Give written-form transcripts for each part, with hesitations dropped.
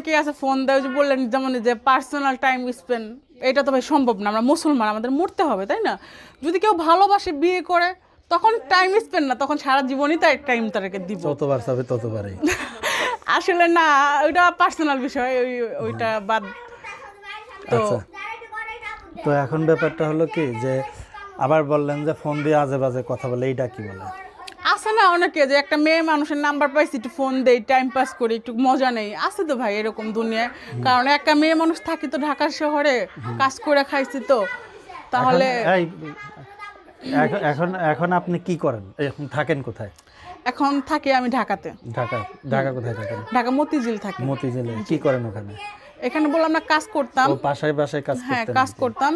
অনেকেই আছে ফোন দেয়, যে বললেন যেমন যে পার্সোনাল টাইম স্পেন্ড, এটা তো ভাই সম্ভব না, আমরা মুসলমান, আমাদের মরতে হবে, তাই না? যদি কেউ ভালোবাসে বিয়ে করে তখন টাইম স্পেন্ড না, তখন সারা জীবনই তার টাইম তাকে দিব। যতবার চাবে ততবারই। আসলে না, ওইটা পার্সোনাল বিষয়, ওইটা বাদ। তো আচ্ছা, তো এখন ব্যাপারটা হলো কি যে আবার বললেন যে ফোন দিয়ে আজে বাজে কথা বলে, এইটা কি বলে? আছে না অনেকে যে একটা মেয়ে মানুষের নাম্বার পাইছি একটু ফোন দেই, টাইম পাস করি, একটু মজা নেই, আছে তো ভাই এরকম দুনিয়ায়। কারণ একটা মেয়ে মানুষ থাকি তো ঢাকার শহরে, কাজ করে খাইছি তো, তাহলে এই, এখন এখন আপনি কি করেন, এখন থাকেন কোথায়? এখন থাকি আমি ঢাকাতে। ঢাকা? ঢাকা কোথায় থাকেন? ঢাকা মতিঝিল থাকি। মতিঝিলে কি করেন ওখানে? এখানে বললাম না কাজ করতাম। ও বাসায় বাসায় কাজ হ্যাঁ করতেন? কাজ করতাম,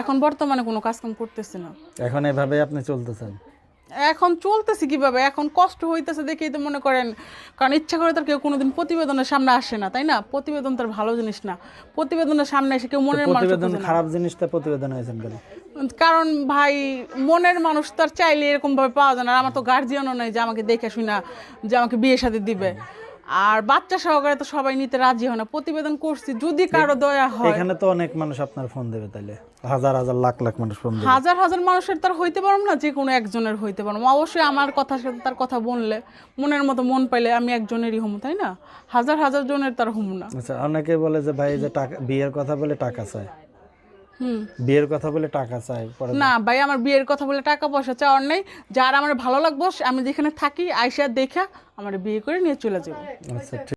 এখন বর্তমানে কোনো কাজ কাম করতেছি না। এখন এভাবে আপনি চলতেছেন? এখন চলতেছি কিভাবে, এখন কষ্ট হইতেছে দেখেই তো মনে করেন, কারণ ইচ্ছা করে তার কেউ কোনোদিন প্রতিবেদনের সামনে আসে না, তাই না? প্রতিবেদন তার ভালো জিনিস না, প্রতিবেদনের সামনে এসে কেউ মনের মানুষ প্রতিবেদন খোঁজে না। খারাপ জিনিসটা প্রতিবেদন হয়েছেন কেন? কারণ ভাই মনের মানুষ তার চাইলে এরকম ভাবে পাওয়া যায় না, আর আমার তো গার্জিয়ানও নাই যে আমাকে দেখে শুনা যে আমাকে বিয়ে শাদী দিবে, আর বাচ্চা সহকারে তো সবাই নিতে রাজি হয় না। প্রতিবেদন করছি, যদি কারো দয়া হয়। এখানে তো অনেক মানুষ আপনার ফোন দেবে, তাইলে হাজার হাজার লাখ লাখ মানুষ ফোন দেবে। হাজার হাজার মানুষের তার হইতে পারবো না, যে কোনো একজনের হইতে পারবো। অবশ্যই আমার কথার সাথে তার কথা বললে, মনের মতো মন পাইলে আমি একজনেরই হমু, তাই না? হাজার হাজার জনের তার হমু না। আচ্ছা, অনেকে বলে যে ভাই যে টাকা, বিয়ের কথা বলে টাকা চায়, হুম। বিয়ের কথা বলে টাকা চায় পরে। না ভাই, আমার বিয়ের কথা বলে টাকা পয়সা চাওয়ার নেই। যার আমার ভালো লাগবো আমি যেখানে থাকি আইসা দেখা আমার বিয়ে করে নিয়ে চলে যাবো। আচ্ছা, ঠিক।